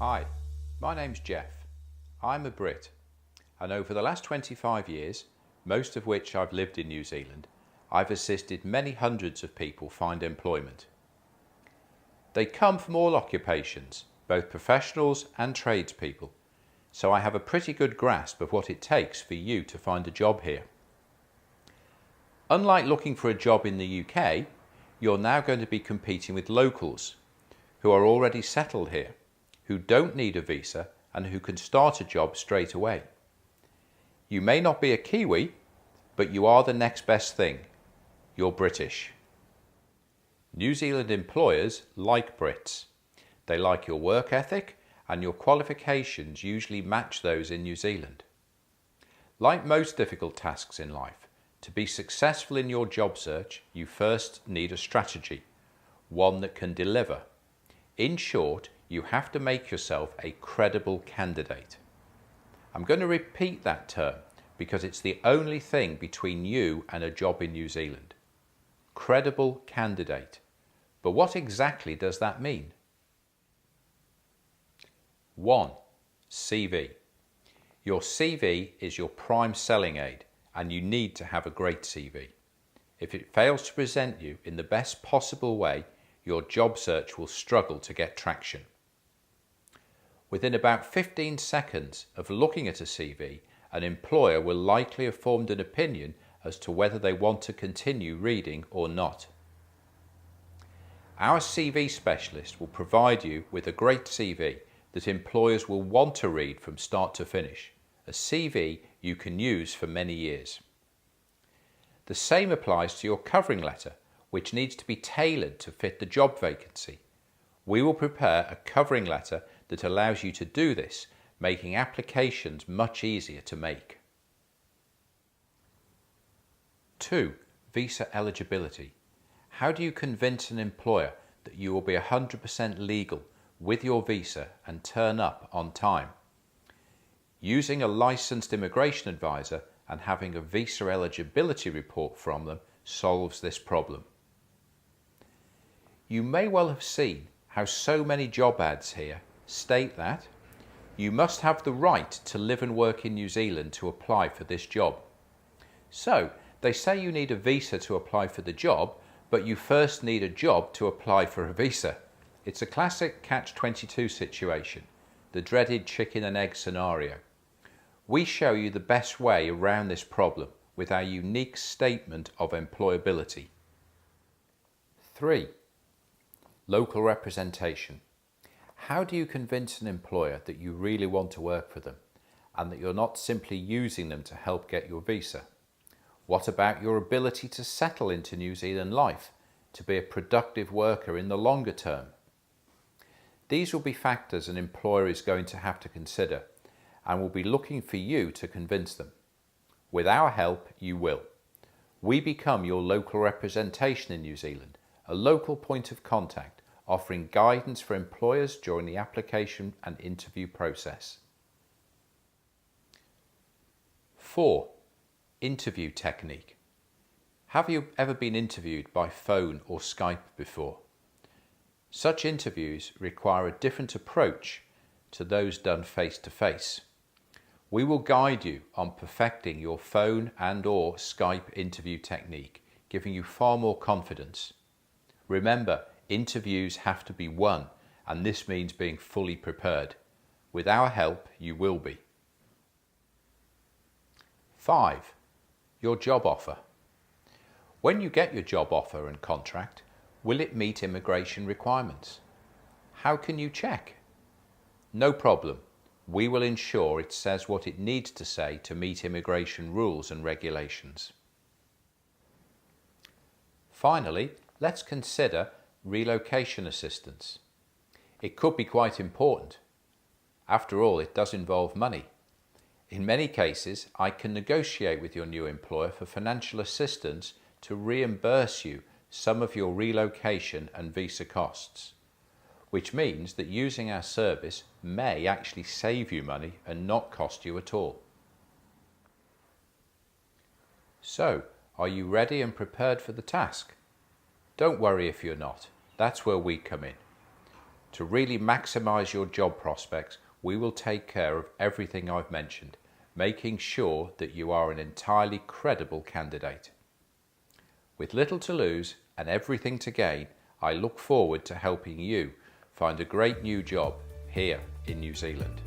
Hi, my name's Jeff. I'm a Brit, and over the last 25 years, most of which I've lived in New Zealand, I've assisted many hundreds of people find employment. They come from all occupations, both professionals and tradespeople, so I have a pretty good grasp of what it takes for you to find a job here. Unlike looking for a job in the UK, you're now going to be competing with locals who are already settled here, who don't need a visa and who can start a job straight away. You may not be a Kiwi, but you are the next best thing. You're British. New Zealand employers like Brits. They like your work ethic, and your qualifications usually match those in New Zealand. Like most difficult tasks in life, to be successful in your job search, you first need a strategy, one that can deliver. In short, you have to make yourself a credible candidate. I'm going to repeat that term because it's the only thing between you and a job in New Zealand. Credible candidate. But what exactly does that mean? 1. CV. Your CV is your prime selling aid, and you need to have a great CV. If it fails to present you in the best possible way, your job search will struggle to get traction. Within about 15 seconds of looking at a CV, an employer will likely have formed an opinion as to whether they want to continue reading or not. Our CV specialist will provide you with a great CV that employers will want to read from start to finish, a CV you can use for many years. The same applies to your covering letter, which needs to be tailored to fit the job vacancy. We will prepare a covering letter that allows you to do this, making applications much easier to make. 2. Visa eligibility. How do you convince an employer that you will be 100% legal with your visa and turn up on time? Using a licensed immigration advisor and having a visa eligibility report from them solves this problem. You may well have seen how so many job ads here state that you must have the right to live and work in New Zealand to apply for this job. So they say you need a visa to apply for the job, but you first need a job to apply for a visa. It's a classic catch-22 situation, the dreaded chicken and egg scenario. We show you the best way around this problem with our unique statement of employability. 3. Local representation. How do you convince an employer that you really want to work for them and that you're not simply using them to help get your visa? What about your ability to settle into New Zealand life, to be a productive worker in the longer term? These will be factors an employer is going to have to consider and will be looking for you to convince them. With our help, you will. We become your local representation in New Zealand, a local point of contact, offering guidance for employers during the application and interview process. 4. Interview technique. Have you ever been interviewed by phone or Skype before? Such interviews require a different approach to those done face to face. We will guide you on perfecting your phone and/or Skype interview technique, giving you far more confidence. Remember, interviews have to be won, and this means being fully prepared. With our help, you will be. 5. Your job offer. When you get your job offer and contract, will it meet immigration requirements? How can you check? No problem. We will ensure it says what it needs to say to meet immigration rules and regulations. Finally, let's consider relocation assistance. It could be quite important. After all, it does involve money. In many cases, I can negotiate with your new employer for financial assistance to reimburse you some of your relocation and visa costs, which means that using our service may actually save you money and not cost you at all. So, are you ready and prepared for the task? Don't worry if you're not. That's where we come in. To really maximise your job prospects, we will take care of everything I've mentioned, making sure that you are an entirely credible candidate. With little to lose and everything to gain, I look forward to helping you find a great new job here in New Zealand.